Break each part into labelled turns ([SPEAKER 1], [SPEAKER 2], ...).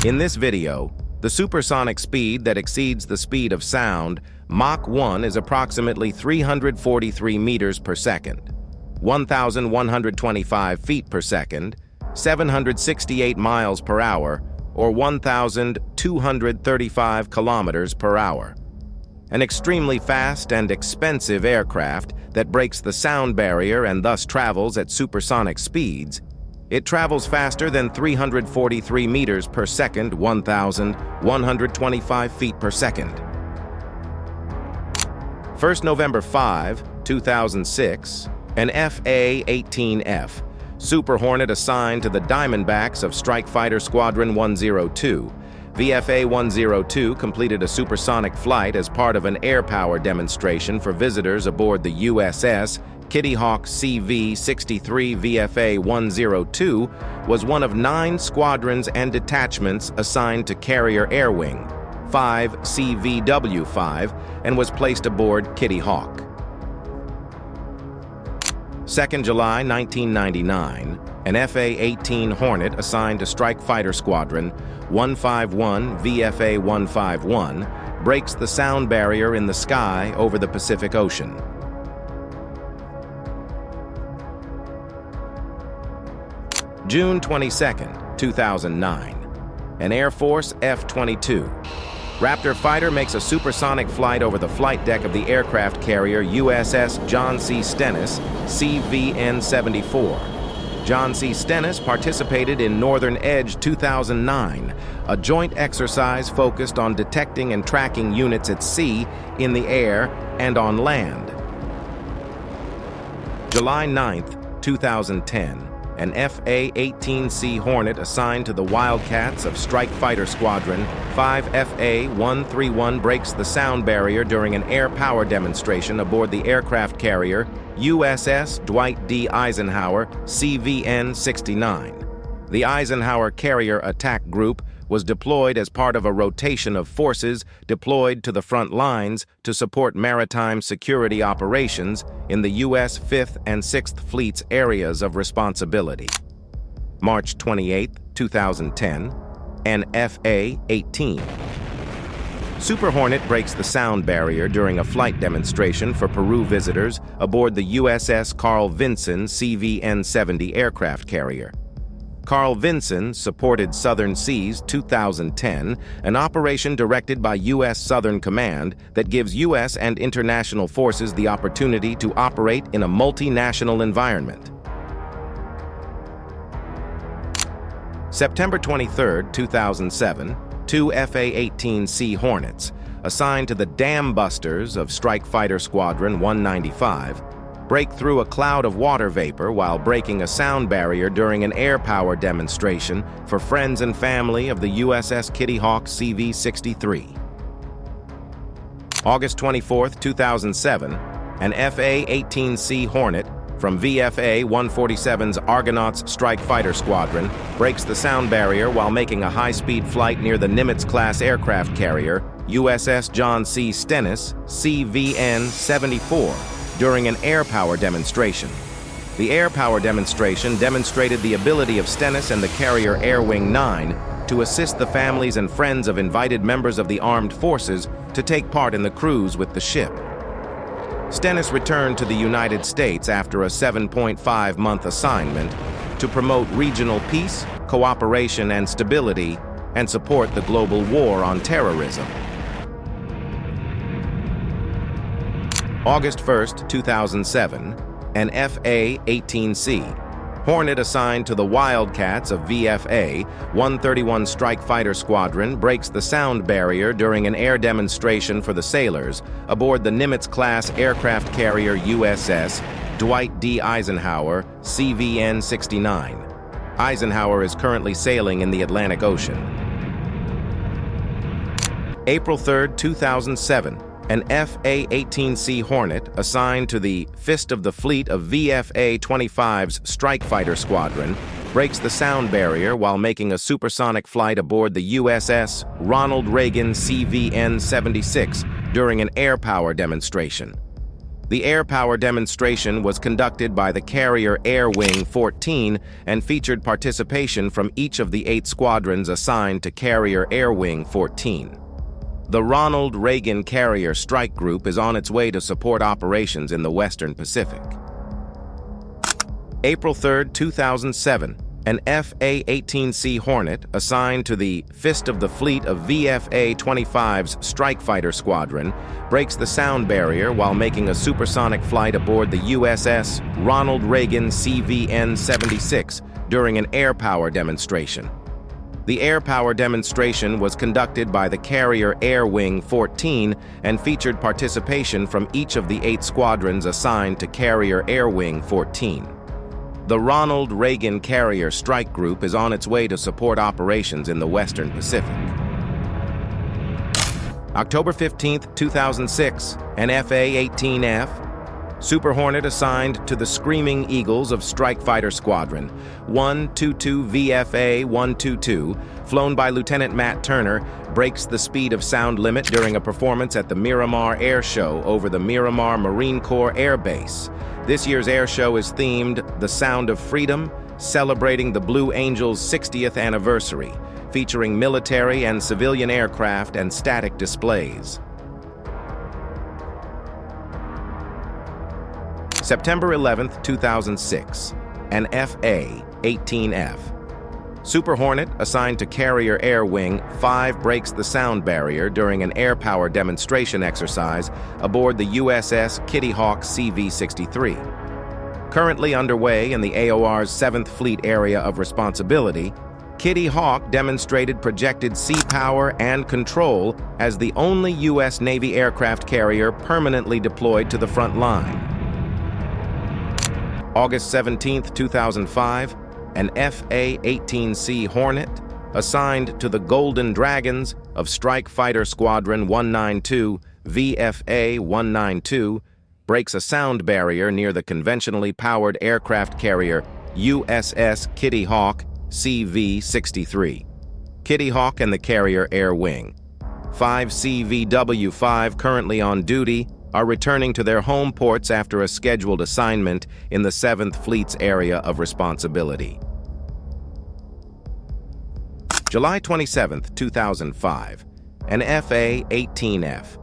[SPEAKER 1] In this video, the supersonic speed that exceeds the speed of sound, Mach 1, is approximately 343 meters per second, 1,125 feet per second, 768 miles per hour, or 1,235 kilometers per hour. An extremely fast and expensive aircraft that breaks the sound barrier and thus travels at supersonic speeds. It travels faster than 343 meters per second, 1,125 feet per second. 1st November 5, 2006, an F-18F, Super Hornet assigned to the Diamondbacks of Strike Fighter Squadron 102. VFA-102 completed a supersonic flight as part of an air power demonstration for visitors aboard the USS Kitty Hawk CV-63. VFA-102 was one of 9 squadrons and detachments assigned to Carrier Air Wing 5 CVW-5 and was placed aboard Kitty Hawk. 2nd July 1999, an FA-18 Hornet assigned to Strike Fighter Squadron 151 VFA-151 breaks the sound barrier in the sky over the Pacific Ocean. June 22, 2009, an Air Force F-22 Raptor fighter makes a supersonic flight over the flight deck of the aircraft carrier USS John C. Stennis, CVN-74. John C. Stennis participated in Northern Edge 2009, a joint exercise focused on detecting and tracking units at sea, in the air, and on land. July 9, 2010, an FA-18C Hornet assigned to the Wildcats of Strike Fighter Squadron 5 FA-131 breaks the sound barrier during an air power demonstration aboard the aircraft carrier USS Dwight D. Eisenhower, CVN-69. The Eisenhower Carrier Attack Group was deployed as part of a rotation of forces deployed to the front lines to support maritime security operations in the U.S. 5th and 6th Fleet's areas of responsibility. March 28, 2010, an FA-18 Super Hornet breaks the sound barrier during a flight demonstration for Peru visitors aboard the USS Carl Vinson CVN-70 aircraft carrier. Carl Vinson supported Southern Seas 2010, an operation directed by U.S. Southern Command that gives U.S. and international forces the opportunity to operate in a multinational environment. September 23, 2007, 2 FA-18C Hornets, assigned to the Dam Busters of Strike Fighter Squadron 195, break through a cloud of water vapor while breaking a sound barrier during an air power demonstration for friends and family of the USS Kitty Hawk CV-63. August 24, 2007, an FA-18C Hornet from VFA-147's Argonauts Strike Fighter Squadron breaks the sound barrier while making a high-speed flight near the Nimitz-class aircraft carrier USS John C. Stennis, CVN-74, during an air power demonstration. The air power demonstration demonstrated the ability of Stennis and the carrier Air Wing 9 to assist the families and friends of invited members of the armed forces to take part in the cruise with the ship. Stennis returned to the United States after a 7.5-month assignment to promote regional peace, cooperation, and stability, and support the global war on terrorism. August 1, 2007, an FA-18C Hornet assigned to the Wildcats of VFA-131 Strike Fighter Squadron breaks the sound barrier during an air demonstration for the sailors aboard the Nimitz-class aircraft carrier USS Dwight D. Eisenhower, CVN-69. Eisenhower is currently sailing in the Atlantic Ocean. April 3, 2007, an FA-18C Hornet assigned to the Fist of the Fleet of VFA-25's Strike Fighter Squadron breaks the sound barrier while making a supersonic flight aboard the USS Ronald Reagan CVN-76 during an air power demonstration. The air power demonstration was conducted by the Carrier Air Wing 14 and featured participation from each of the 8 squadrons assigned to Carrier Air Wing 14. The Ronald Reagan Carrier Strike Group is on its way to support operations in the Western Pacific. April 3, 2007, an F-A-18C Hornet assigned to the Fist of the Fleet of VF-A-25's Strike Fighter Squadron breaks the sound barrier while making a supersonic flight aboard the USS Ronald Reagan CVN-76 during an air power demonstration. The air power demonstration was conducted by the Carrier Air Wing 14 and featured participation from each of the 8 squadrons assigned to Carrier Air Wing 14. The Ronald Reagan Carrier Strike Group is on its way to support operations in the Western Pacific. October 15, 2006, an F-A-18F Super Hornet assigned to the Screaming Eagles of Strike Fighter Squadron 122 VFA-122, flown by Lieutenant Matt Turner, breaks the speed of sound limit during a performance at the Miramar Air Show over the Miramar Marine Corps Air Base. This year's air show is themed The Sound of Freedom, celebrating the Blue Angels' 60th anniversary, featuring military and civilian aircraft and static displays. September 11, 2006, an F-A-18F. Super Hornet, assigned to Carrier Air Wing 5, breaks the sound barrier during an air power demonstration exercise aboard the USS Kitty Hawk CV-63. Currently underway in the AOR's 7th Fleet Area of Responsibility, Kitty Hawk demonstrated projected sea power and control as the only U.S. Navy aircraft carrier permanently deployed to the front line. August 17, 2005, an F-A-18C Hornet, assigned to the Golden Dragons of Strike Fighter Squadron 192 VFA-192, breaks a sound barrier near the conventionally powered aircraft carrier USS Kitty Hawk CV-63. Kitty Hawk and the Carrier Air Wing 5 CVW-5 currently on duty are returning to their home ports after a scheduled assignment in the 7th Fleet's area of responsibility. July 27, 2005, an F-A-18F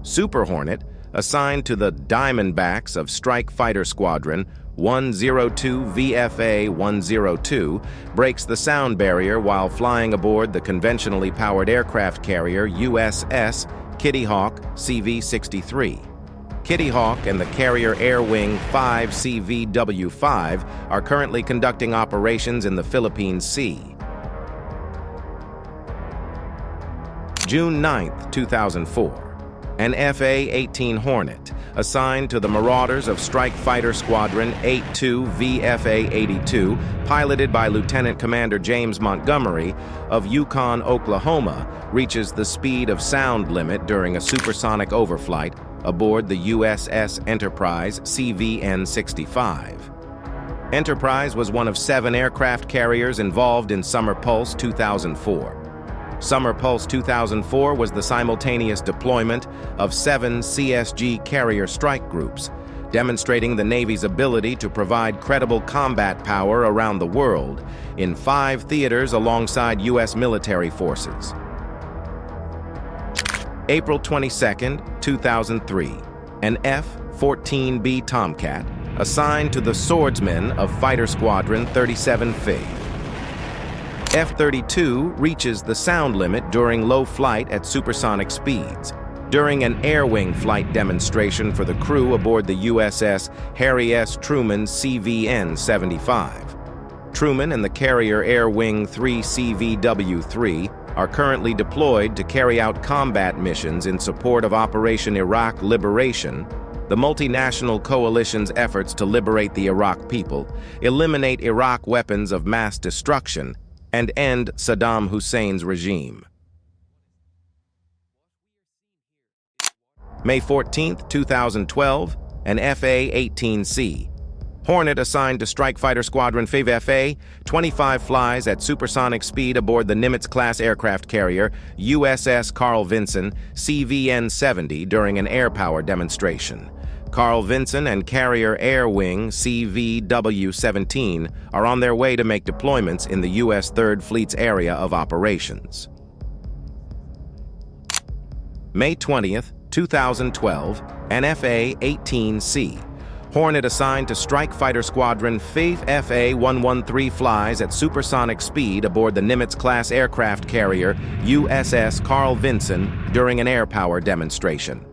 [SPEAKER 1] Super Hornet, assigned to the Diamondbacks of Strike Fighter Squadron 102 VFA-102, breaks the sound barrier while flying aboard the conventionally powered aircraft carrier USS Kitty Hawk CV-63. Kitty Hawk and the Carrier Air Wing 5 CVW-5 are currently conducting operations in the Philippine Sea. June 9, 2004, an F-A-18 Hornet, assigned to the Marauders of Strike Fighter Squadron 82 VFA-82, piloted by Lieutenant Commander James Montgomery of Yukon, Oklahoma, reaches the speed of sound limit during a supersonic overflight aboard the USS Enterprise CVN-65. Enterprise was one of 7 aircraft carriers involved in Summer Pulse 2004. Summer Pulse 2004 was the simultaneous deployment of 7 CSG carrier strike groups, demonstrating the Navy's ability to provide credible combat power around the world in 5 theaters alongside U.S. military forces. April 22, 2003, an F-14B Tomcat, assigned to the Swordsmen of Fighter Squadron 37 FIG. F-22 reaches the sound limit during low flight at supersonic speeds, during an air wing flight demonstration for the crew aboard the USS Harry S. Truman CVN-75. Truman and the Carrier Air Wing 3 CVW-3 are currently deployed to carry out combat missions in support of Operation Iraq Liberation, the multinational coalition's efforts to liberate the Iraq people, eliminate Iraq weapons of mass destruction, and end Saddam Hussein's regime. May 14, 2012, an F-A-18C Hornet, assigned to Strike Fighter Squadron 5 FA-25, flies at supersonic speed aboard the Nimitz-class aircraft carrier USS Carl Vinson CVN-70 during an air power demonstration. Carl Vinson and Carrier Air Wing CVW-17 are on their way to make deployments in the U.S. Third Fleet's area of operations. May 20th, 2012, an F-A-18C Hornet assigned to Strike Fighter Squadron 5 FA-113 flies at supersonic speed aboard the Nimitz-class aircraft carrier USS Carl Vinson during an air power demonstration.